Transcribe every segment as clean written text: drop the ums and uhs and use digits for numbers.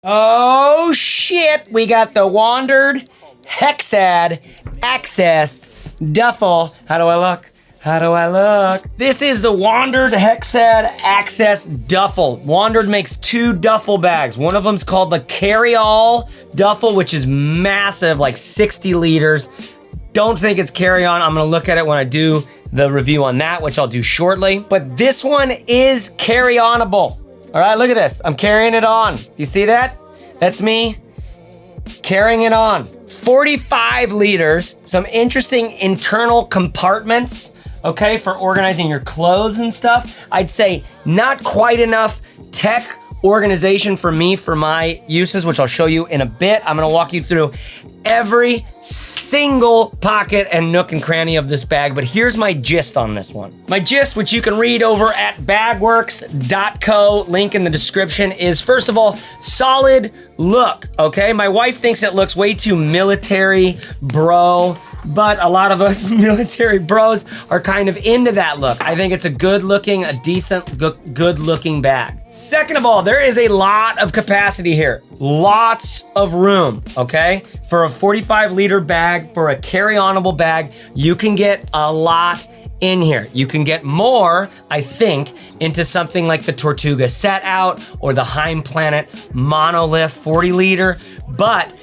Oh shit, we got the Wandrd Hexad Access Duffel. How do I look? How do I look? This is the Wandrd Hexad Access Duffel. Wandrd makes two duffel bags. One of them's called the carry-all duffel, which is massive, like 60 liters. Don't think it's carry-on. I'm gonna look at it when I do the review on that, which I'll do shortly. But this one is carry-onable. All right, look at this. I'm carrying it on. You see that? That's me carrying it on. 45 liters, some interesting internal compartments, okay, for organizing your clothes and stuff. I'd say not quite enough tech organization for me, for my uses, which I'll show you in a bit. I'm gonna walk you through every single pocket and nook and cranny of this bag, but here's my gist on this one. My gist, which you can read over at bagworks.co, link in the description, is first of all, solid look, okay? My wife thinks it looks way too military bro, but a lot of us military bros are kind of into that look. I think it's a good looking, a decent, good looking bag. Second of all, there is a lot of capacity here. Lots of room, okay? For a 45 liter bag, for a carry-onable bag, you can get a lot in here. You can get more, I think, into something like the Tortuga Set Out or the Heim Planet Monolith 40 liter, but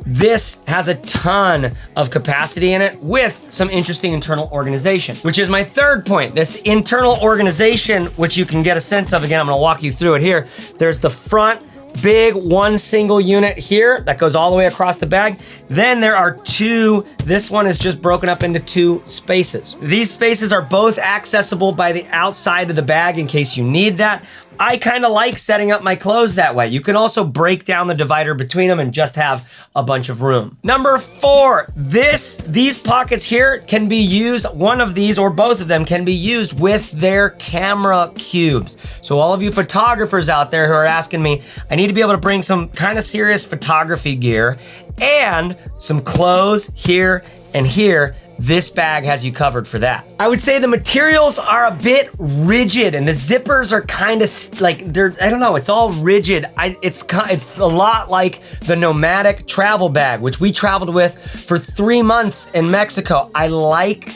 this has a ton of capacity in it with some interesting internal organization, which is my third point. This internal organization, which you can get a sense of, again, I'm gonna walk you through it here. There's the front big one single unit here that goes all the way across the bag. Then there are two, this one is just broken up into two spaces. These spaces are both accessible by the outside of the bag in case you need that. I kind of like setting up my clothes that way. You can also break down the divider between them and just have a bunch of room. Number 4, these pockets here can be used, one of these or both of them can be used with their camera cubes. So all of you photographers out there who are asking me, I need to be able to bring some kind of serious photography gear and some clothes here and here. This bag has you covered for that. I would say the materials are a bit rigid and the zippers are kind of like, I don't know, it's all rigid. It's a lot like the Nomadic travel bag, which we traveled with for 3 months in Mexico. I like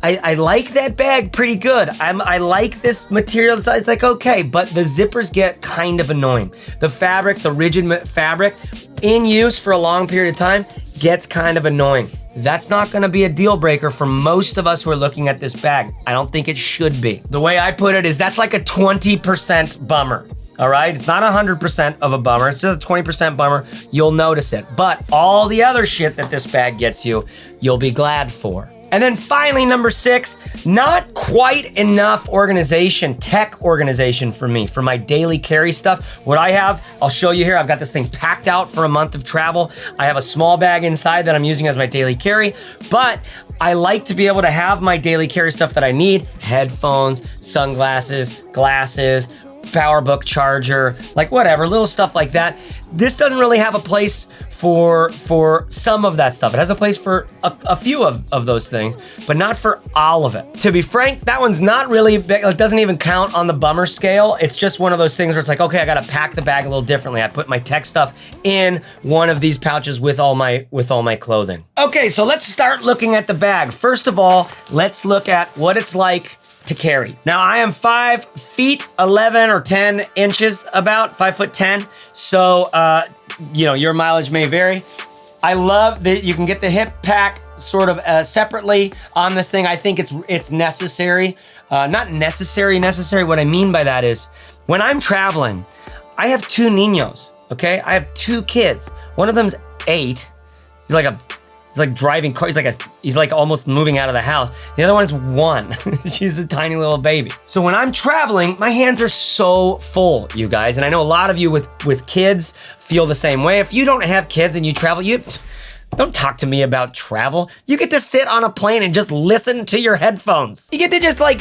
that bag pretty good. I like this material. It's like, okay, but the zippers get kind of annoying. The fabric, the rigid fabric in use for a long period of time gets kind of annoying. That's not gonna be a deal breaker for most of us who are looking at this bag. I don't think it should be. The way I put it is that's like a 20% bummer. All right, it's not 100% of a bummer, it's just a 20% bummer. You'll notice it, but all the other shit that this bag gets you, you'll be glad for. And then finally, number 6, not quite enough organization, tech organization for me, for my daily carry stuff. What I have, I'll show you here. I've got this thing packed out for a month of travel. I have a small bag inside that I'm using as my daily carry, but I like to be able to have my daily carry stuff that I need: headphones, sunglasses, glasses, PowerBook charger, like whatever, little stuff like that. This doesn't really have a place for some of that stuff. It has a place for a few of those things, but not for all of it. To be frank, that one's not really big. It doesn't even count on the bummer scale. It's just one of those things where it's like, okay, I gotta pack the bag a little differently. I put my tech stuff in one of these pouches with all my clothing. Okay, so let's start looking at the bag. First of all, let's look at what it's like to carry. Now I am 5 feet 11 or 10 inches, about 5'10". So, your mileage may vary. I love that you can get the hip pack sort of separately on this thing. I think it's necessary. Not necessary. What I mean by that is when I'm traveling, I have 2 niños, okay? I have 2 kids. One of them's 8. He's like driving car. He's like almost moving out of the house. The other one's 1. She's a tiny little baby. So when I'm traveling, my hands are so full, you guys. And I know a lot of you with kids feel the same way. If you don't have kids and you travel, Don't talk to me about travel. You get to sit on a plane and just listen to your headphones. You get to just like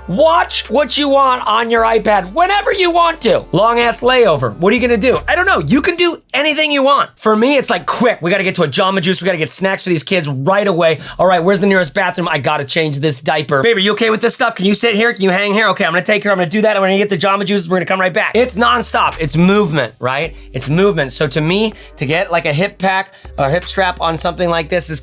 watch what you want on your iPad whenever you want to. Long ass layover. What are you gonna do? I don't know. You can do anything you want. For me, it's like quick. We gotta get to a Jamba Juice. We gotta get snacks for these kids right away. All right, where's the nearest bathroom? I gotta change this diaper. Baby, are you okay with this stuff? Can you sit here? Can you hang here? Okay, I'm gonna take her. I'm gonna do that. I'm gonna get the Jamba Juices. We're gonna come right back. It's nonstop. It's movement, right? It's movement. So to me, to get like a hip pack or hip strap on something like this is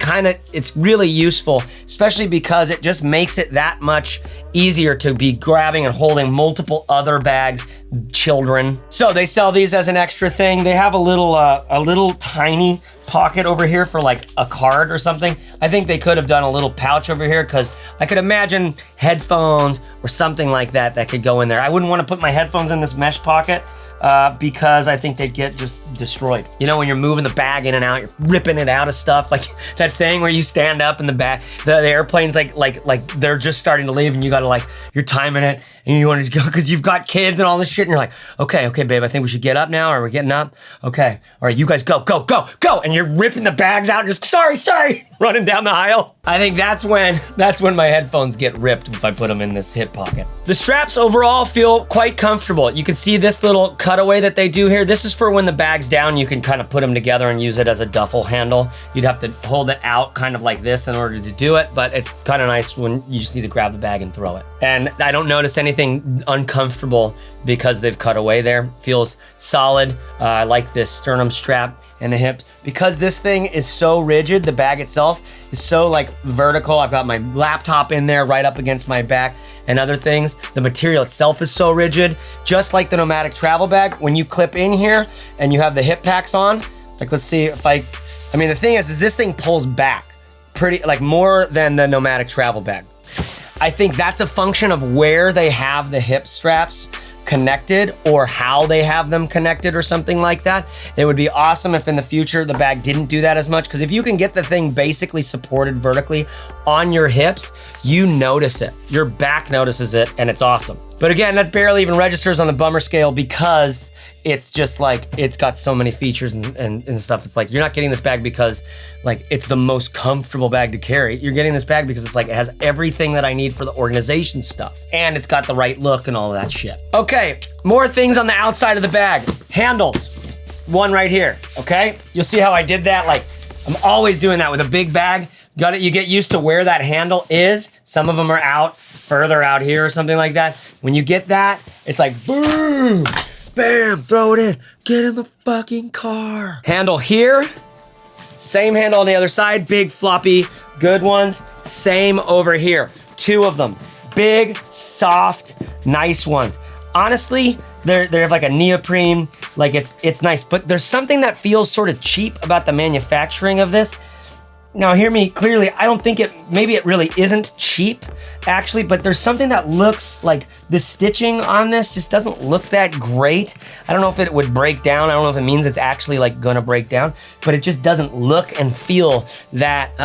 it's really useful, especially because it just makes it that much easier to be grabbing and holding multiple other bags, children. So they sell these as an extra thing. They have a little tiny pocket over here for like a card or something. I think they could have done a little pouch over here because I could imagine headphones or something like that could go in there. I wouldn't want to put my headphones in this mesh pocket because I think they'd get just destroyed. You know, when you're moving the bag in and out, you're ripping it out of stuff, like that thing where you stand up and the airplane's like they're just starting to leave and you gotta like, you're timing it and you want to go because you've got kids and all this shit and you're like, okay, babe, I think we should get up now. Are we getting up? Okay, all right, you guys go. And you're ripping the bags out and just, sorry, running down the aisle. I think that's when my headphones get ripped if I put them in this hip pocket. The straps overall feel quite comfortable. You can see this little cutaway that they do here. This is for when the bag's down, you can kind of put them together and use it as a duffel handle. You'd have to hold it out kind of like this in order to do it, but it's kind of nice when you just need to grab the bag and throw it. And I don't notice anything uncomfortable because they've cut away there. Feels solid. I like this sternum strap and the hips. Because this thing is so rigid, the bag itself is so like vertical. I've got my laptop in there right up against my back and other things. The material itself is so rigid. Just like the nomadic travel bag, when you clip in here and you have the hip packs on, like let's see if I mean, the thing is this thing pulls back pretty, like more than the nomadic travel bag. I think that's a function of where they have the hip straps connected or how they have them connected or something like that. It would be awesome if in the future the bag didn't do that as much, because if you can get the thing basically supported vertically on your hips, you notice it. Your back notices it and it's awesome. But again, that barely even registers on the bummer scale because it's just like, it's got so many features and stuff. It's like, you're not getting this bag because like it's the most comfortable bag to carry. You're getting this bag because it's like, it has everything that I need for the organization stuff. And it's got the right look and all of that shit. Okay, more things on the outside of the bag. Handles, one right here, okay? You'll see how I did that. Like, I'm always doing that with a big bag. You get used to where that handle is. Some of them are further out here or something like that. When you get that, it's like, boom, bam, throw it in, get in the fucking car. Handle here, same handle on the other side, big floppy, good ones. Same over here, 2 of them, big, soft, nice ones. Honestly, they have like a neoprene, like it's nice, but there's something that feels sort of cheap about the manufacturing of this. Now hear me clearly, I don't think maybe it really isn't cheap actually, but there's something that looks like the stitching on this just doesn't look that great. I don't know if it would break down. I don't know if it means it's actually like gonna break down, but it just doesn't look and feel that,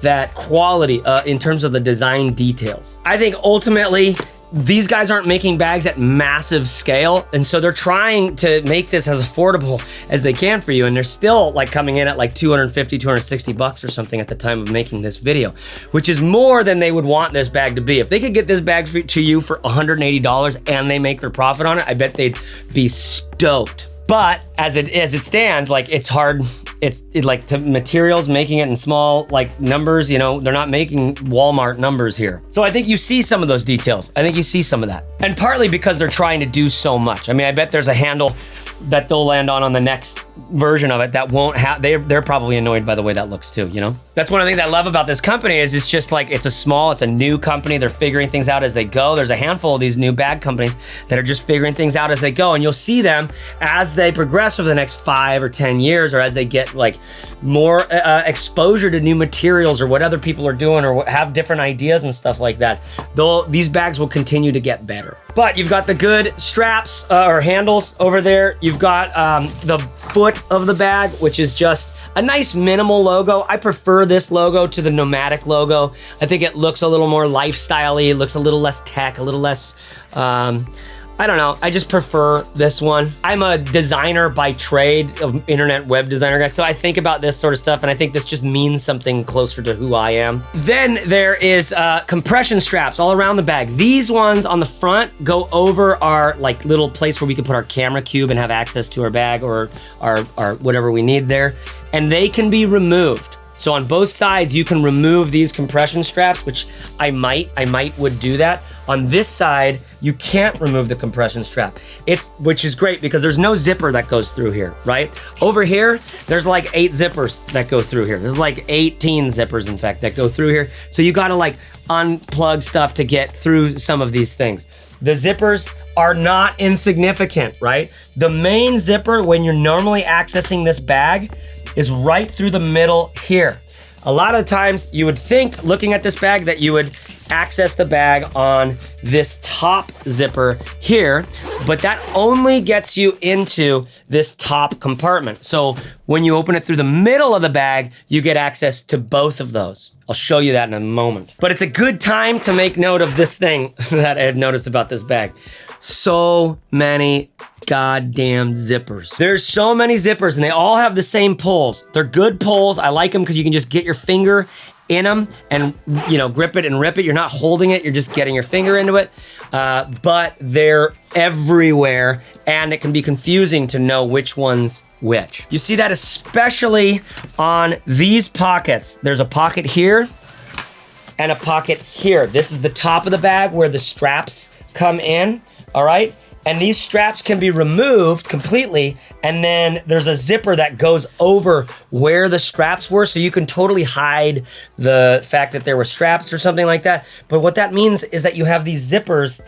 that quality in terms of the design details. I think ultimately, these guys aren't making bags at massive scale, and so they're trying to make this as affordable as they can for you, and they're still like coming in at like 250, 260 bucks or something at the time of making this video, which is more than they would want this bag to be. If they could get this bag to you for $180 and they make their profit on it, I bet they'd be stoked. But as it stands, like it's hard. It's like to materials, making it in small like numbers. You know, they're not making Walmart numbers here. So I think you see some of those details. I think you see some of that, and partly because they're trying to do so much. I mean, I bet there's a handle that they'll land on the next version of it that won't have. They're probably annoyed by the way that looks too. You know, that's one of the things I love about this company is it's just like it's a new company. They're figuring things out as they go. There's a handful of these new bag companies that are just figuring things out as they go, and you'll see them as they progress over the next 5 or 10 years, or as they get like more exposure to new materials or what other people are doing or have different ideas and stuff like that. These bags will continue to get better. But you've got the good straps or handles over there. You've got the foot of the bag, which is just a nice minimal logo. I prefer this logo to the nomadic logo. I think it looks a little more lifestyle-y. It looks a little less tech, a little less I don't know, I just prefer this one. I'm a designer by trade, an internet web designer guy, so I think about this sort of stuff, and I think this just means something closer to who I am. Then there is compression straps all around the bag. These ones on the front go over our like little place where we can put our camera cube and have access to our bag or our whatever we need there, and they can be removed. So on both sides, you can remove these compression straps, which I might would do that. On this side, you can't remove the compression strap. Which is great because there's no zipper that goes through here, right? Over here, there's like 8 zippers that go through here. There's like 18 zippers, in fact, that go through here. So you gotta like unplug stuff to get through some of these things. The zippers are not insignificant, right? The main zipper, when you're normally accessing this bag, is right through the middle here. A lot of times you would think, looking at this bag, that you would access the bag on this top zipper here, but that only gets you into this top compartment. So when you open it through the middle of the bag, you get access to both of those. I'll show you that in a moment. But it's a good time to make note of this thing that I had noticed about this bag. So many goddamn zippers. There's so many zippers and they all have the same pulls. They're good pulls. I like them because you can just get your finger in them and, you know, grip it and rip it. You're not holding it, you're just getting your finger into it. But they're everywhere and it can be confusing to know which one's which. You see that especially on these pockets. There's a pocket here and a pocket here. This is the top of the bag where the straps come in, all right? And these straps can be removed completely, and then there's a zipper that goes over where the straps were, so you can totally hide the fact that there were straps or something like that. But what that means is that you have these zippers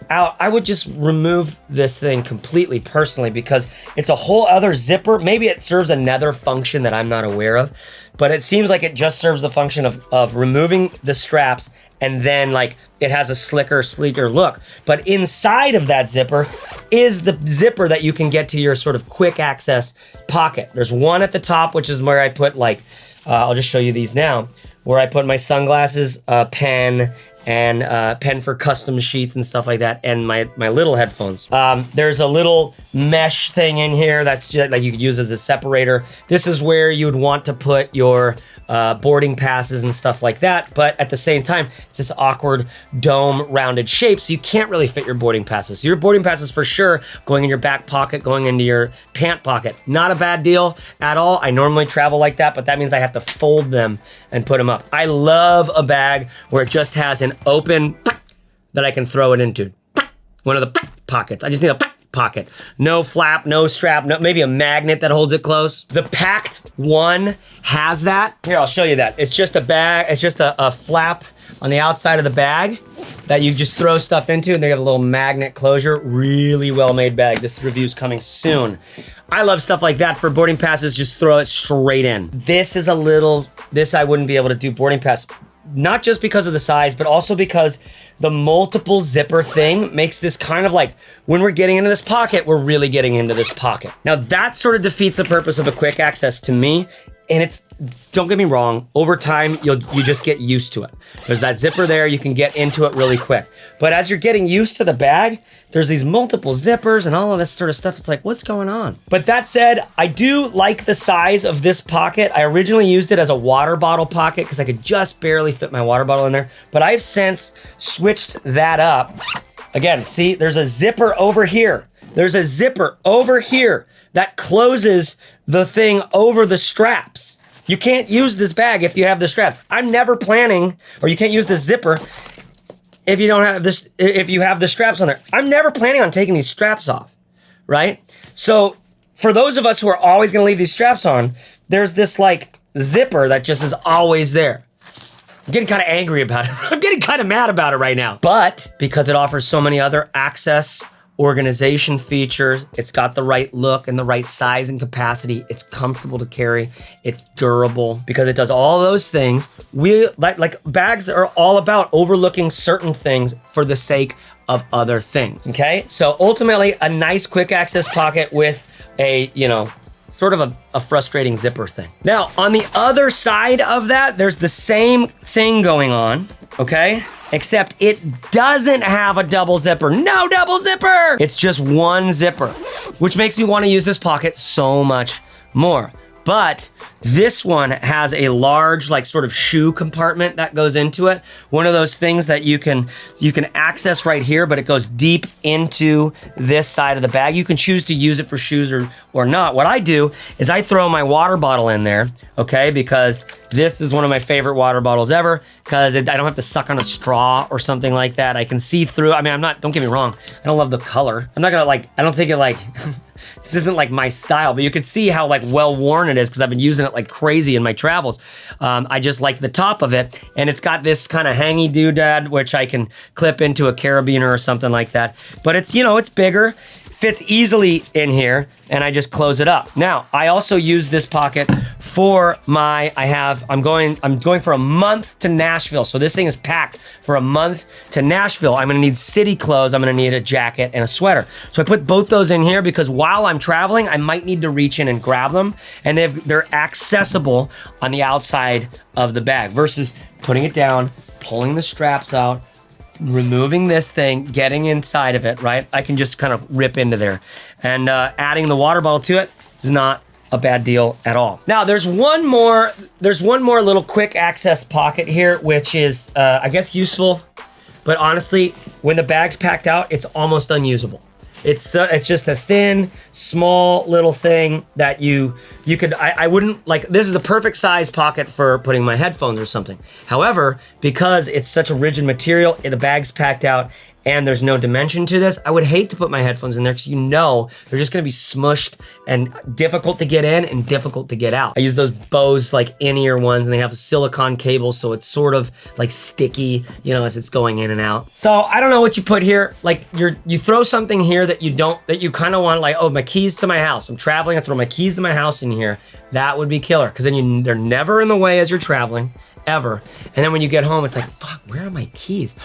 out. I would just remove this thing completely personally because it's a whole other zipper. Maybe it serves another function that I'm not aware of, but it seems like it just serves the function of removing the straps, and then like it has a slicker, sleeker look. But inside of that zipper is the zipper that you can get to your sort of quick access pocket. There's one at the top, which is where I put like, I'll just show you these now, where I put my sunglasses, pen, and pen for custom sheets and stuff like that, and my little headphones. There's a little mesh thing in here that's just like you could use as a separator. This is where you would want to put your boarding passes and stuff like that, but at the same time, it's this awkward dome rounded shape, so you can't really fit your boarding passes. So your boarding passes for sure going in your back pocket, going into your pant pocket. Not a bad deal at all. I normally travel like that, but that means I have to fold them and put them up. I love a bag where it just has an open that I can throw it into. One of the pockets. I just need a pocket. No flap, no strap, no, maybe a magnet that holds it close. The packed one has that. Here, I'll show you that. It's just a bag, it's just a flap on the outside of the bag that you just throw stuff into, and they have a little magnet closure. Really well made bag. This review's coming soon. I love stuff like that for boarding passes. Just throw it straight in. This is this I wouldn't be able to do boarding pass. Not just because of the size, but also because the multiple zipper thing makes this kind of like, when we're getting into this pocket, we're really getting into this pocket. Now that sort of defeats the purpose of a quick access to me. And it's, don't get me wrong, over time, you just get used to it. There's that zipper there, you can get into it really quick. But as you're getting used to the bag, there's these multiple zippers and all of this sort of stuff. It's like, what's going on? But that said, I do like the size of this pocket. I originally used it as a water bottle pocket because I could just barely fit my water bottle in there. But I've since switched that up. Again, see, there's a zipper over here. There's a zipper over here that closes the thing over the straps. You can't use this bag if you have the straps. I'm never planning, or you can't use this zipper if you don't have this, if you have the straps on there. I'm never planning on taking these straps off, right? So for those of us who are always gonna leave these straps on, there's this like zipper that just is always there. I'm getting kind of angry about it. I'm getting kind of mad about it right now. But because it offers so many other access organization features, it's got the right look and the right size and capacity, it's comfortable to carry, it's durable, because it does all those things. We like bags are all about overlooking certain things for the sake of other things, okay? So ultimately, a nice quick access pocket with a, you know, sort of a frustrating zipper thing. Now, on the other side of that, there's the same thing going on, okay? Except it doesn't have a double zipper. No double zipper! It's just one zipper, which makes me want to use this pocket so much more. But this one has a large, like, sort of shoe compartment that goes into it. One of those things that you can access right here, but it goes deep into this side of the bag. You can choose to use it for shoes or not. What I do is I throw my water bottle in there, okay? Because this is one of my favorite water bottles ever, because I don't have to suck on a straw or something like that. I can see through. I mean, don't get me wrong. I don't love the color. I'm not gonna, like, I don't think it, like, this isn't like my style, but you can see how, like, well worn it is because I've been using it like crazy in my travels. I just like the top of it, and it's got this kind of hangy doodad, which I can clip into a carabiner or something like that. But it's, you know, it's bigger, fits easily in here, and I just close it up. Now, I also use this pocket for my, I'm going for a month to Nashville. So this thing is packed for a month to Nashville. I'm gonna need city clothes. I'm gonna need a jacket and a sweater. So I put both those in here because while I'm traveling, I might need to reach in and grab them. And they're accessible on the outside of the bag versus putting it down, pulling the straps out, removing this thing, getting inside of it, right? I can just kind of rip into there. And adding the water bottle to it is not a bad deal at all. Now, there's one more little quick access pocket here, which is, I guess, useful. But honestly, when the bag's packed out, it's almost unusable. It's just a thin, small little thing that you could, I wouldn't, like, this is the perfect size pocket for putting my headphones or something. However, because it's such a rigid material, the bag's packed out, and there's no dimension to this, I would hate to put my headphones in there because you know they're just gonna be smushed and difficult to get in and difficult to get out. I use those Bose, like, in-ear ones, and they have silicone cables, so it's sort of like sticky, you know, as it's going in and out. So I don't know what you put here. Like, you throw something here that you kind of want, like, oh, my keys to my house. I'm traveling, I throw my keys to my house in here. That would be killer, because then they're never in the way as you're traveling, ever. And then when you get home, it's like, fuck, where are my keys?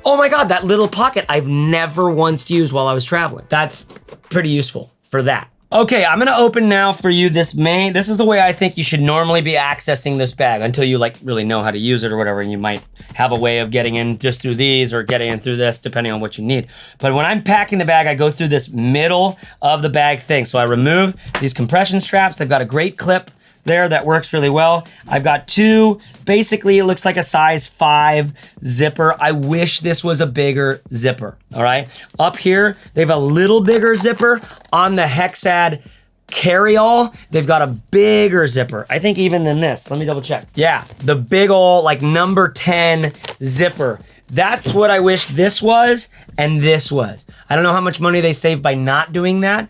Oh my God, that little pocket I've never once used while I was traveling. That's pretty useful for that. Okay, I'm gonna open now for you this is the way I think you should normally be accessing this bag until you, like, really know how to use it or whatever, and you might have a way of getting in just through these or getting in through this, depending on what you need. But when I'm packing the bag, I go through this middle of the bag thing. So I remove these compression straps. They've got a great clip there that works really well. I've got two, basically it looks like a size 5 zipper. I wish this was a bigger zipper, all right? Up here, they have a little bigger zipper. On the HEXAD carry-all, they've got a bigger zipper. I think even than this, let me double check. Yeah, the big ol', like, number 10 zipper. That's what I wish this was and this was. I don't know how much money they save by not doing that,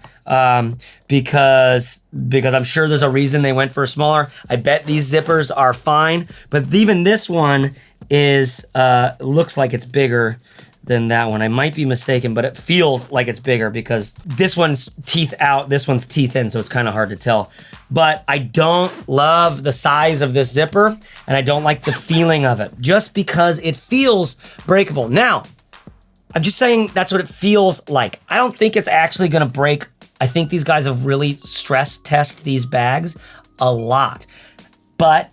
because I'm sure there's a reason they went for a smaller. I bet these zippers are fine, but even this one is looks like it's bigger than that one. I might be mistaken, but it feels like it's bigger because this one's teeth out, this one's teeth in, so it's kind of hard to tell. But I don't love the size of this zipper, and I don't like the feeling of it, just because it feels breakable. Now, I'm just saying that's what it feels like. I don't think it's actually gonna break. I think these guys have really stress tested these bags a lot. But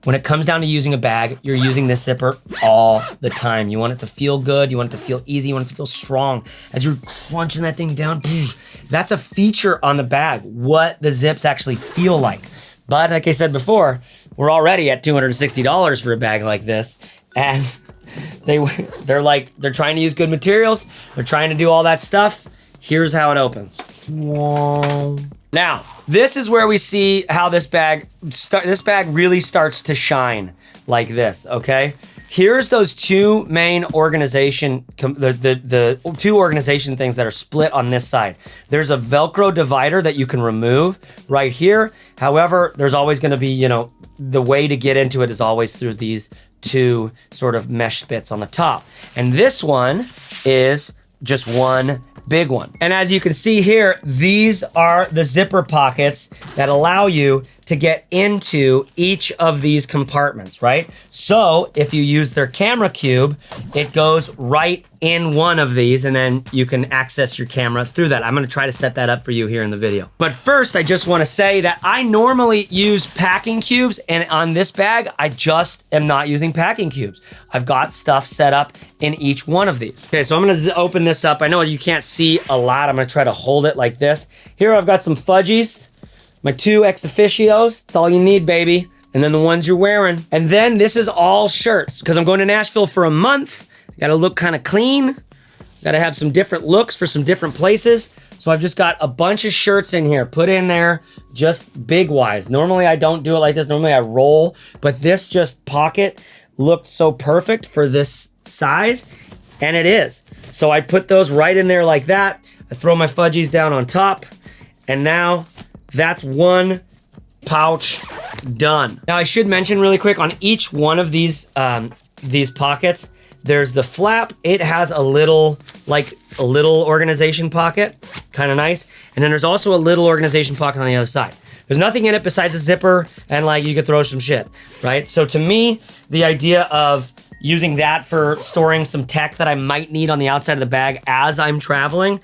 when it comes down to using a bag, you're using this zipper all the time. You want it to feel good, you want it to feel easy, you want it to feel strong. As you're crunching that thing down, that's a feature on the bag, what the zips actually feel like. But like I said before, we're already at $260 for a bag like this. And they're trying to use good materials. They're trying to do all that stuff. Here's how it opens. Whoa. Now, this is where we see how this bag really starts to shine like this, okay? Here's those two main organization, the two organization things that are split on this side. There's a Velcro divider that you can remove right here. However, there's always gonna be, you know, the way to get into it is always through these two sort of mesh bits on the top. And this one is just one big one. And as you can see here, these are the zipper pockets that allow you to get into each of these compartments, right? So if you use their camera cube, it goes right in one of these, and then you can access your camera through that. I'm gonna try to set that up for you here in the video. But first, I just wanna say that I normally use packing cubes, and on this bag, I just am not using packing cubes. I've got stuff set up in each one of these. Okay, so I'm gonna open this up. I know you can't see a lot. I'm gonna try to hold it like this. Here I've got some fudgies, my 2 ex officios. That's all you need, baby. And then the ones you're wearing. And then this is all shirts, because I'm going to Nashville for a month. Gotta look kind of clean. Gotta have some different looks for some different places. So I've just got a bunch of shirts in here, put in there, just big wise. Normally I don't do it like this. Normally I roll, but this just pocket looked so perfect for this size, and it is. So I put those right in there like that. I throw my fudgies down on top, and now that's one pouch done. Now I should mention really quick, on each one of these pockets, there's the flap. It has a little organization pocket, kind of nice. And then there's also a little organization pocket on the other side. There's nothing in it besides a zipper, and like you could throw some shit, right? So to me, the idea of using that for storing some tech that I might need on the outside of the bag as I'm traveling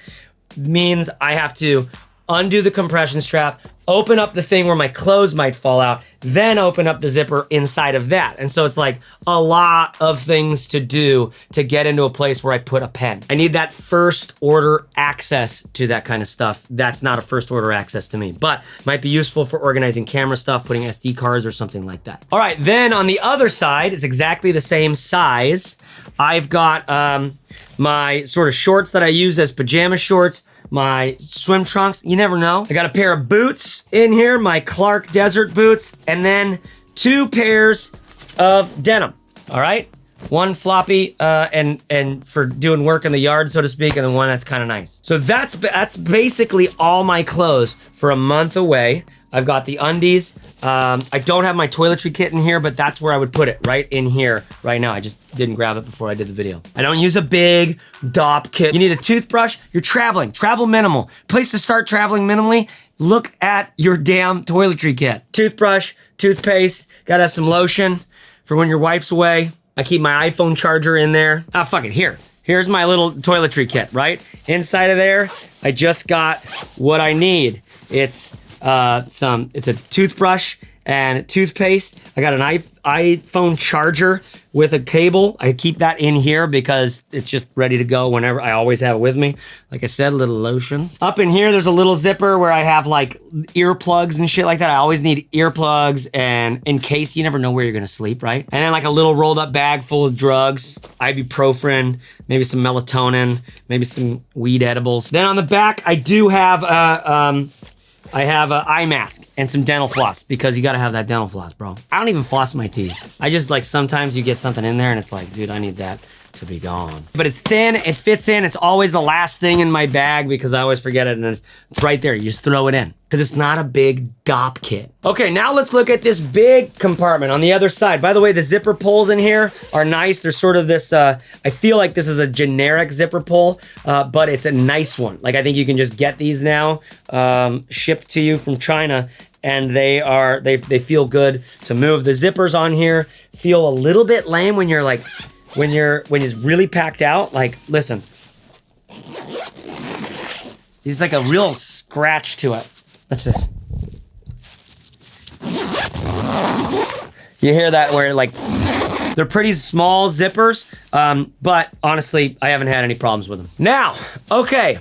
means I have to undo the compression strap, open up the thing where my clothes might fall out, then open up the zipper inside of that. And so it's like a lot of things to do to get into a place where I put a pen. I need that first order access to that kind of stuff. That's not a first order access to me, but might be useful for organizing camera stuff, putting SD cards or something like that. All right, then on the other side, it's exactly the same size. I've got my sort of shorts that I use as pajama shorts, my swim trunks, you never know. I got a pair of boots in here, my Clark desert boots, and then 2 pairs of denim, all right? One floppy and for doing work in the yard, so to speak, and then one that's kind of nice. So that's basically all my clothes for a month away. I've got the undies. I don't have my toiletry kit in here, but that's where I would put it, right in here, right now. I just didn't grab it before I did the video. I don't use a big DOP kit. You need a toothbrush. You're traveling, travel minimal. Place to start traveling minimally, look at your damn toiletry kit. Toothbrush, toothpaste, gotta have some lotion for when your wife's away. I keep my iPhone charger in there. Ah, fuck it, here. Here's my little toiletry kit, right? Inside of there, I just got what I need. It's a toothbrush and toothpaste. I got an iPhone charger with a cable. I keep that in here because it's just ready to go whenever. I always have it with me. Like I said, a little lotion. Up in here, there's a little zipper where I have like earplugs and shit like that. I always need earplugs, and in case you never know where you're gonna sleep, right? And then like a little rolled up bag full of drugs, ibuprofen, maybe some melatonin, maybe some weed edibles. Then on the back, I do have I have an eye mask and some dental floss, because you gotta have that dental floss, bro. I don't even floss my teeth. I just like, sometimes you get something in there and it's like, dude, I need that to be gone. But it's thin, it fits in. It's always the last thing in my bag because I always forget it, and it's right there. You just throw it in because it's not a big DOP kit. Okay, now let's look at this big compartment on the other side. By the way, the zipper pulls in here are nice. There's sort of this, I feel like this is a generic zipper pull, but it's a nice one. Like, I think you can just get these now shipped to you from China, and they feel good to move. The zippers on here feel a little bit lame when you're like, when it's really packed out. Like, listen, there's like a real scratch to it. What's this? You hear that where like, they're pretty small zippers, but honestly, I haven't had any problems with them. Now, okay,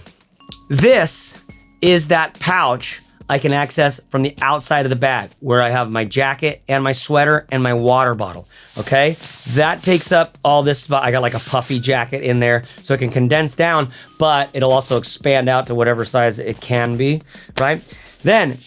this is that pouch I can access from the outside of the bag, where I have my jacket and my sweater and my water bottle, okay? That takes up all this spot. I got like a puffy jacket in there so it can condense down, but it'll also expand out to whatever size it can be, right? Then,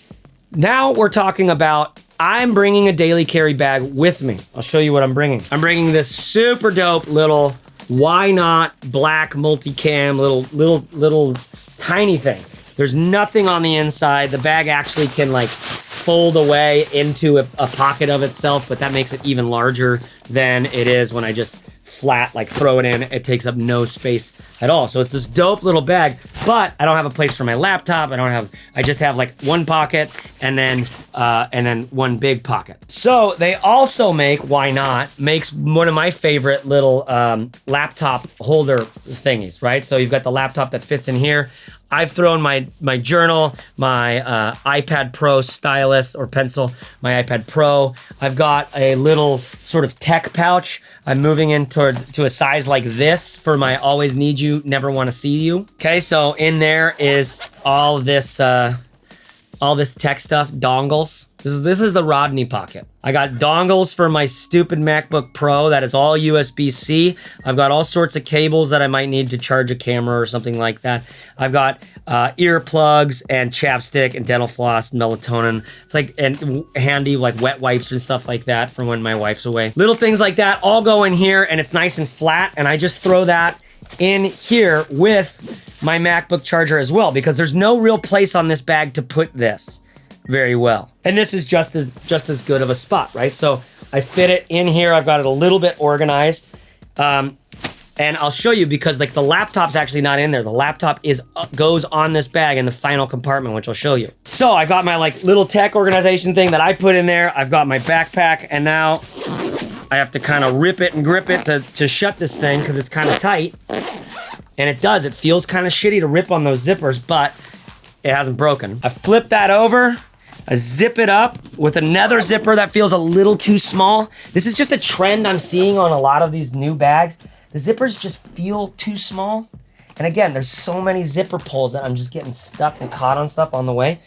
now we're talking about, I'm bringing a daily carry bag with me. I'll show you what I'm bringing. I'm bringing this super dope little Why Not black multicam little tiny thing. There's nothing on the inside. The bag actually can like fold away into a pocket of itself, but that makes it even larger than it is when I just flat like throw it in. It takes up no space at all. So it's this dope little bag. but I don't have a place for my laptop. I just have like one pocket and then one big pocket. So they also makes one of my favorite little laptop holder thingies, right? So you've got the laptop that fits in here. I've thrown my journal, my iPad Pro stylus or pencil, my iPad Pro. I've got a little sort of tech pouch. I'm moving in to a size like this for my always need you, never want to see you. Okay, so in there is all this tech stuff, dongles. This is the Rodney pocket. I got dongles for my stupid MacBook Pro that is all USB-C. I've got all sorts of cables that I might need to charge a camera or something like that. I've got earplugs and chapstick and dental floss and melatonin. It's like and handy like wet wipes and stuff like that from when my wife's away. Little things like that all go in here and it's nice and flat, and I just throw that in here with my MacBook charger as well, because there's no real place on this bag to put this very well. And this is just as good of a spot, right? So I fit it in here. I've got it a little bit organized. And I'll show you, because like the laptop's actually not in there. The laptop goes on this bag in the final compartment, which I'll show you. So I got my like little tech organization thing that I put in there. I've got my backpack, and now I have to kind of rip it and grip it to shut this thing because it's kind of tight. And it does. It feels kind of shitty to rip on those zippers, but it hasn't broken. I flip that over. I zip it up with another zipper that feels a little too small. This is just a trend I'm seeing on a lot of these new bags. The zippers just feel too small. And again, there's so many zipper pulls that I'm just getting stuck and caught on stuff on the way.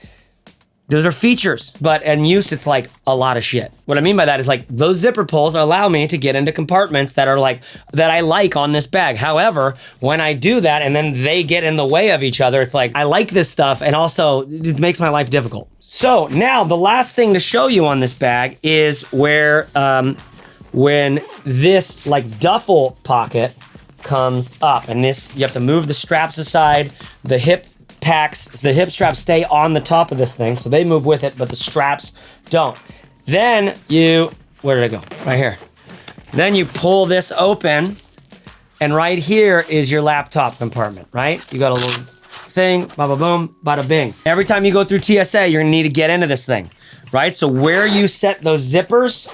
Those are features, but in use, it's like a lot of shit. What I mean by that is like those zipper pulls allow me to get into compartments that I like on this bag. However, when I do that and then they get in the way of each other, it's like, I like this stuff and also it makes my life difficult. So now the last thing to show you on this bag is where, when this like duffel pocket comes up, and this, you have to move the straps aside, the hip straps stay on the top of this thing, so they move with it, but the straps don't. Then where did it go? Right here. Then you pull this open, and right here is your laptop compartment, right? You got a little thing, bada boom, bada bing. Every time you go through TSA, you're gonna need to get into this thing, right? So where you set those zippers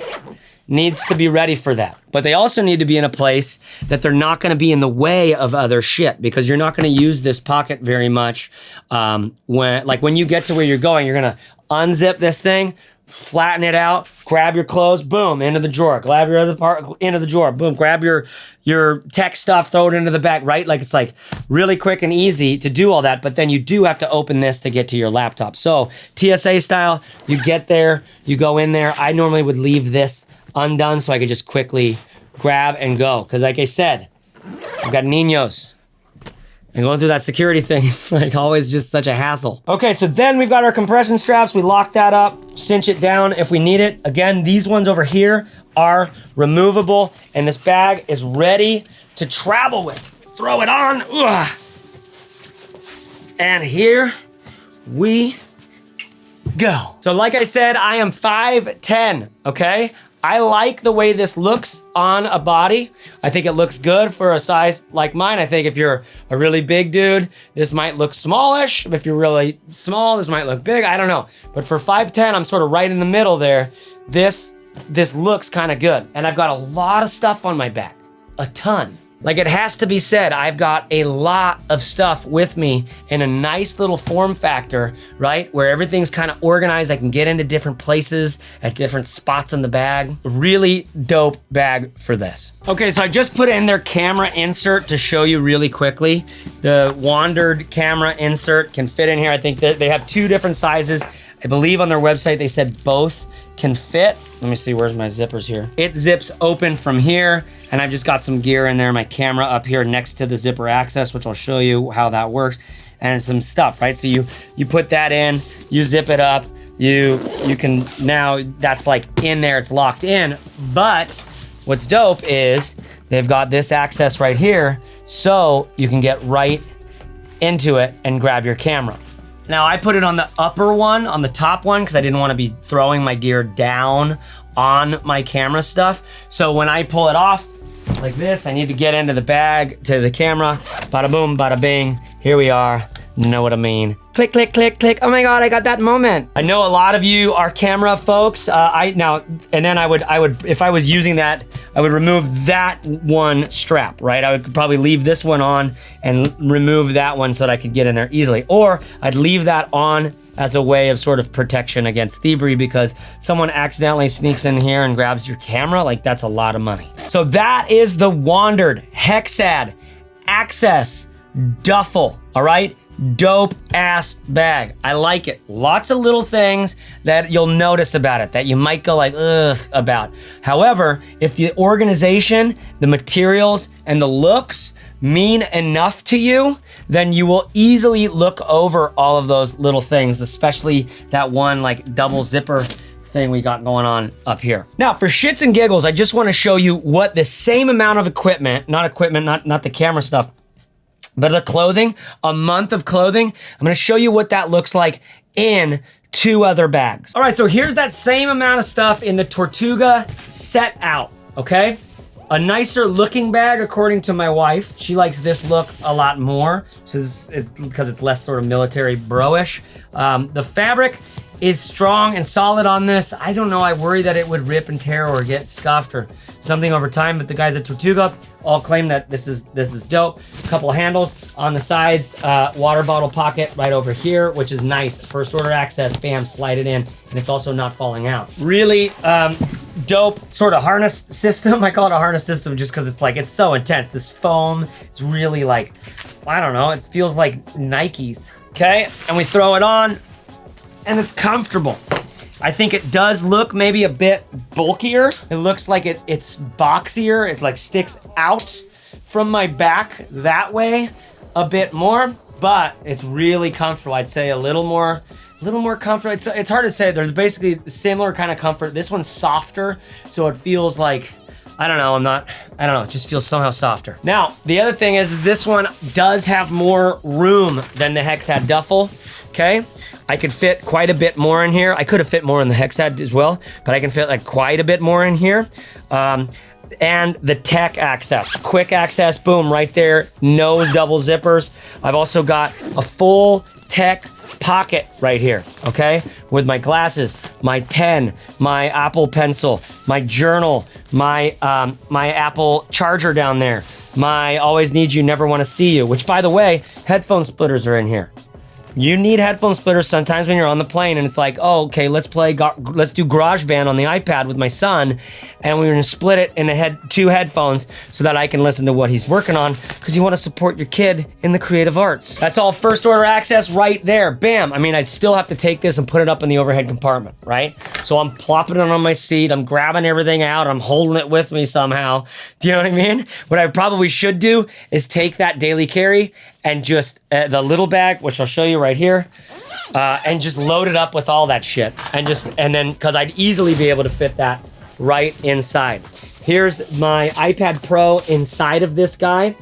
needs to be ready for that. But they also need to be in a place that they're not gonna be in the way of other shit, because you're not gonna use this pocket very much. When you get to where you're going, you're gonna unzip this thing, flatten it out, grab your clothes, boom, into the drawer. Grab your other part, into the drawer, boom. Grab your tech stuff, throw it into the bag, right? Like it's like really quick and easy to do all that, but then you do have to open this to get to your laptop. So TSA style, you get there, you go in there. I normally would leave this undone so I could just quickly grab and go. Because like I said, I've got niños. And going through that security thing is like always just such a hassle. Okay, so then we've got our compression straps. We lock that up, cinch it down if we need it. Again, these ones over here are removable, and this bag is ready to travel with. Throw it on. Ugh. And here we go. So like I said, I am 5'10", okay? I like the way this looks on a body. I think it looks good for a size like mine. I think if you're a really big dude, this might look smallish. If you're really small, this might look big. I don't know. But for 5'10", I'm sort of right in the middle there. This looks kind of good. And I've got a lot of stuff on my back, a ton. Like it has to be said, I've got a lot of stuff with me in a nice little form factor, right? Where everything's kind of organized. I can get into different places at different spots in the bag. Really dope bag for this. Okay, so I just put in their camera insert to show you really quickly. The Wandrd camera insert can fit in here. I think that they have two different sizes. I believe on their website, they said both can fit. Let me see, where's my zippers here? It zips open from here, and I've just got some gear in there, my camera up here next to the zipper access, which I'll show you how that works, and some stuff, right? So you put that in, you zip it up, you can, now that's like in there, it's locked in, but what's dope is they've got this access right here, so you can get right into it and grab your camera. Now I put it on the upper one, on the top one, because I didn't want to be throwing my gear down on my camera stuff. So when I pull it off, like this. I need to get into the bag, to the camera. Bada boom, bada bing. Here we are. Know what I mean? Click, click, click, click. Oh my God, I got that moment. I know a lot of you are camera folks. And then I would, if I was using that, I would remove that one strap, right? I would probably leave this one on and remove that one so that I could get in there easily. Or I'd leave that on as a way of sort of protection against thievery, because someone accidentally sneaks in here and grabs your camera. Like, that's a lot of money. So that is the Wandrd Hexad Access Duffel, all right? Dope ass bag. I like it. Lots of little things that you'll notice about it that you might go like, ugh, about. However, if the organization, the materials, and the looks mean enough to you, then you will easily look over all of those little things, especially that one like double zipper thing we got going on up here. Now, for shits and giggles, I just want to show you what the same amount of equipment, not the camera stuff, but the clothing, a month of clothing, I'm gonna show you what that looks like in 2 other bags. All right, so here's that same amount of stuff in the Tortuga set out, okay? A nicer looking bag, according to my wife. She likes this look a lot more, so it's because it's less sort of military bro-ish. The fabric is strong and solid on this. I don't know, I worry that it would rip and tear or get scuffed or something over time, but the guys at Tortuga all claim that this is dope. A couple of handles on the sides, water bottle pocket right over here, which is nice. First order access, bam, slide it in, and it's also not falling out. Really dope sort of harness system. I call it a harness system just because it's so intense. This foam is really like, I don't know, it feels like Nikes. Okay, and we throw it on, and it's comfortable. I think it does look maybe a bit bulkier. It looks like it's boxier. It like sticks out from my back that way a bit more, but it's really comfortable. I'd say a little more comfortable. It's hard to say. There's basically similar kind of comfort. This one's softer, so it feels like, I don't know, it just feels somehow softer. Now, the other thing is this one does have more room than the HEXAD Duffel, okay? I could fit quite a bit more in here. I could have fit more in the HEXAD as well, but I can fit like quite a bit more in here. And the tech access, quick access, boom, right there, no double zippers. I've also got a full tech pocket right here, okay? With my glasses, my pen, my Apple Pencil, my journal, my Apple charger down there, my always need you, never want to see you, which by the way, headphone splitters are in here. You need headphone splitters sometimes when you're on the plane and it's like, oh, okay, let's do GarageBand on the iPad with my son, and we're gonna split it into 2 headphones so that I can listen to what he's working on, because you wanna support your kid in the creative arts. That's all first order access right there, bam. I mean, I still have to take this and put it up in the overhead compartment, right? So I'm plopping it on my seat, I'm grabbing everything out, I'm holding it with me somehow. Do you know what I mean? What I probably should do is take that daily carry and just the little bag, which I'll show you right here, and just load it up with all that shit. And then, because I'd easily be able to fit that right inside. Here's my iPad Pro inside of this guy.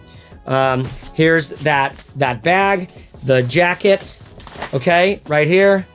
Here's that bag, the jacket, okay, right here.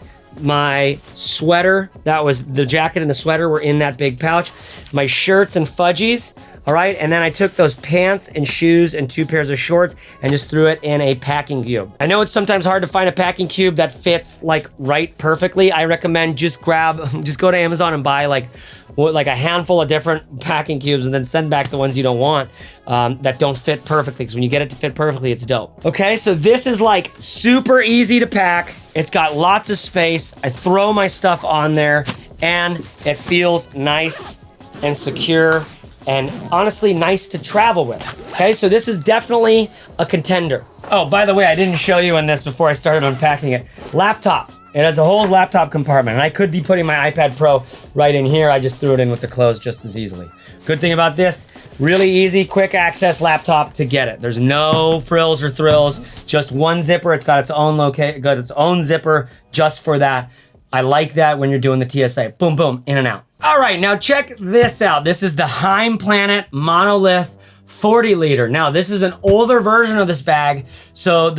My sweater, that was the jacket and the sweater were in that big pouch. My shirts and fudgies. All right, and then I took those pants and shoes and 2 pairs of shorts and just threw it in a packing cube. I know it's sometimes hard to find a packing cube that fits like right perfectly. I recommend just go to Amazon and buy like a handful of different packing cubes and then send back the ones you don't want that don't fit perfectly, because when you get it to fit perfectly, it's dope. Okay, so this is like super easy to pack. It's got lots of space. I throw my stuff on there and it feels nice and secure and honestly nice to travel with. Okay, so this is definitely a contender. Oh, by the way, I didn't show you in this before I started unpacking it. Laptop. It has a whole laptop compartment, and I could be putting my iPad Pro right in here. I just threw it in with the clothes just as easily. Good thing about this, really easy, quick access laptop to get it. There's no frills or thrills, just one zipper. It's got its own zipper just for that. I like that when you're doing the TSA. Boom, boom, in and out. All right, now check this out. This is the Heim Planet Monolith 40 liter. Now, this is an older version of this bag. So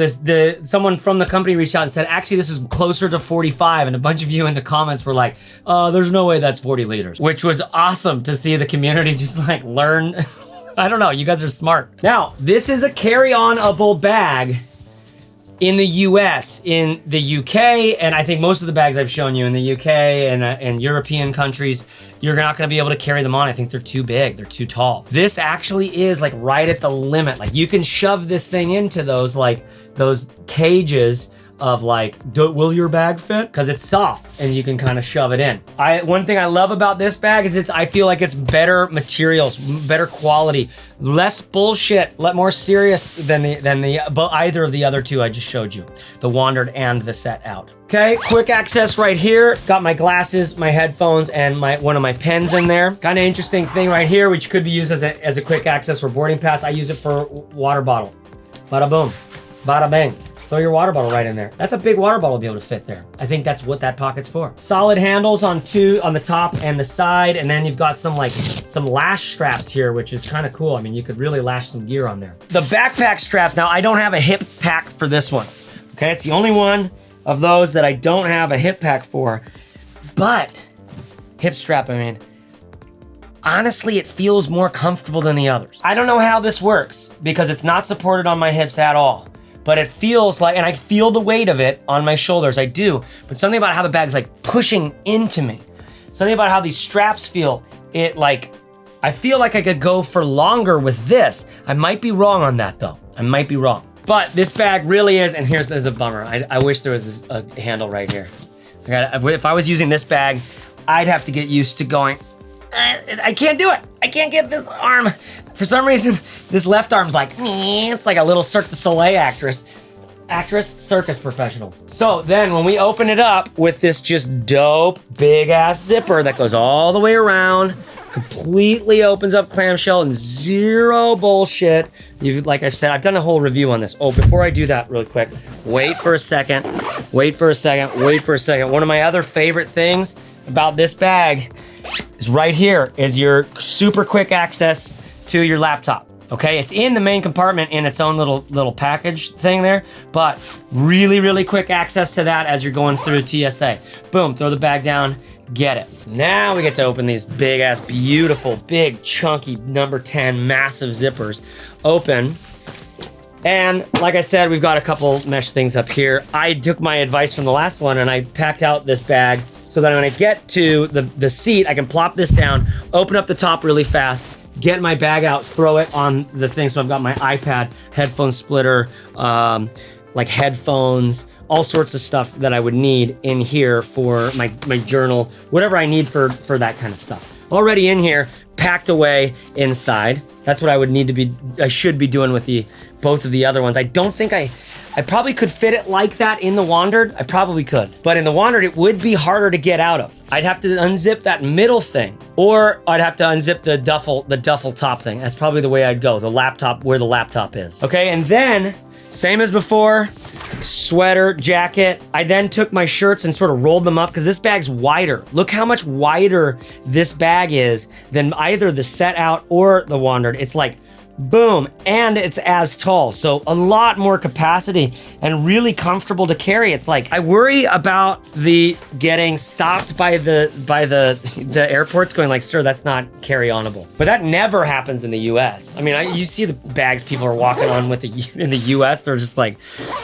someone from the company reached out and said, actually, this is closer to 45. And a bunch of you in the comments were like, there's no way that's 40 liters, which was awesome to see the community just like learn I don't know, you guys are smart. Now, this is a carry-on-able bag in the US, in the UK, and I think most of the bags I've shown you in the UK and European countries, you're not gonna be able to carry them on. I think they're too big, they're too tall. This actually is like right at the limit. Like you can shove this thing into those cages of like, will your bag fit? Because it's soft and you can kind of shove it in. One thing I love about this bag is I feel like it's better materials, better quality, less bullshit, more serious than either of the other two I just showed you, the Wandrd and the Set Out. Okay, quick access right here. Got my glasses, my headphones, and one of my pens in there. Kind of interesting thing right here, which could be used as a quick access or boarding pass. I use it for water bottle. Bada boom, bada bang. Throw your water bottle right in there. That's a big water bottle to be able to fit there. I think that's what that pocket's for. Solid handles on the top and the side, and then you've got some lash straps here, which is kind of cool. I mean, you could really lash some gear on there. The backpack straps, now I don't have a hip pack for this one. Okay, it's the only one of those that I don't have a hip pack for, but hip strap, I mean, honestly, it feels more comfortable than the others. I don't know how this works because it's not supported on my hips at all. But it feels like, and I feel the weight of it on my shoulders, I do, but something about how the bag's like pushing into me. Something about how these straps feel, I feel like I could go for longer with this. I might be wrong on that though. I might be wrong. But this bag really is, and there's a bummer. I wish there was a handle right here. If I was using this bag, I'd have to get used to going, I can't do it. I can't get this arm. For some reason, this left arm's like, it's like a little Cirque du Soleil actress, circus professional. So then when we open it up with this just dope big ass zipper that goes all the way around, completely opens up clamshell and zero bullshit. Like I said, I've done a whole review on this. Oh, before I do that really quick, wait for a second. One of my other favorite things about this bag is right here is your super quick access to your laptop. Okay, it's in the main compartment in its own little package thing there, but really quick access to that as you're going through TSA. Boom, throw the bag down, get it. Now we get to open these big ass, beautiful, big, chunky, number 10 massive zippers open. And like I said, we've got a couple mesh things up here. I took my advice from the last one and I packed out this bag so that when I get to the seat, I can plop this down, open up the top really fast, get my bag out, throw it on the thing. So I've got my iPad, headphone splitter, like headphones, all sorts of stuff that I would need in here for my journal, whatever I need for that kind of stuff. Already in here, packed away inside. That's what I should be doing with both of the other ones. I don't think I probably could fit it like that in the Wandrd. I probably could. But in the Wandrd, it would be harder to get out of. I'd have to unzip that middle thing, or I'd have to unzip the duffel top thing. That's probably the way I'd go, the laptop, where the laptop is. Okay, and then, same as before, sweater, jacket. I then took my shirts and sort of rolled them up because this bag's wider. Look how much wider this bag is than either the Set Out or the Wandrd. It's like, boom, and it's as tall. So a lot more capacity and really comfortable to carry. It's like, I worry about getting stopped by the airports going like, sir, that's not carry-onable. But that never happens in the US. I mean, you see the bags people are walking on in the US, they're just like,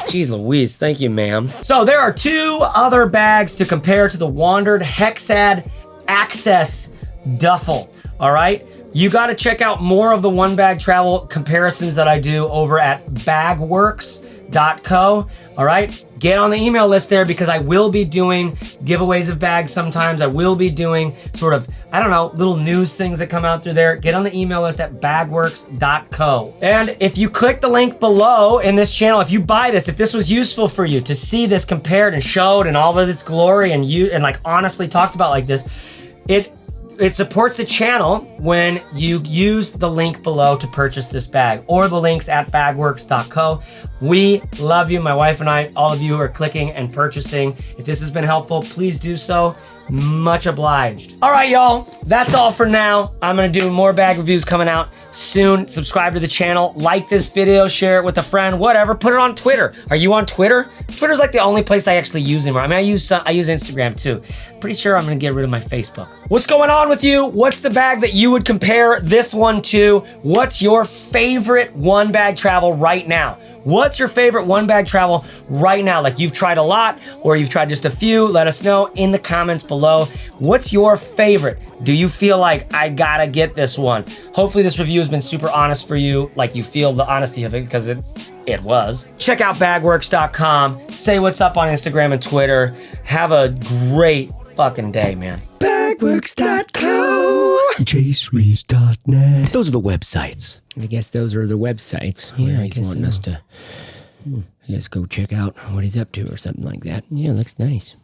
geez Louise, thank you, ma'am. So there are two other bags to compare to the Wandrd HEXAD Access Duffel, all right? You got to check out more of the one bag travel comparisons that I do over at bagworks.co. All right, get on the email list there because I will be doing giveaways of bags sometimes. I will be doing sort of, I don't know, little news things that come out through there. Get on the email list at bagworks.co. And if you click the link below in this channel, if you buy this, if this was useful for you to see this compared and showed and all of its glory and like honestly talked about like this, it supports the channel when you use the link below to purchase this bag or the links at bagworks.co. We love you, my wife and I, all of you who are clicking and purchasing. If this has been helpful, please do so. Much obliged. All right, y'all, that's all for now. I'm gonna do more bag reviews coming out soon. Subscribe to the channel, like this video, share it with a friend, whatever. Put it on Twitter. Are you on Twitter? Twitter's like the only place I actually use anymore. I mean, I use Instagram too. Pretty sure I'm gonna get rid of my Facebook. What's going on with you? What's the bag that you would compare this one to? What's your favorite one bag travel right now? What's your favorite one bag travel right now? Like you've tried a lot or you've tried just a few. Let us know in the comments below. What's your favorite? Do you feel like I gotta get this one? Hopefully this review has been super honest for you. Like you feel the honesty of it because it was. Check out bagworks.com. Say what's up on Instagram and Twitter. Have a great fucking day, man. Bagworks.co. JaceReeves.net. Those are the websites. I guess those are the websites. Yeah, I guess wanting us to I guess go check out what he's up to or something like that. Yeah, looks nice.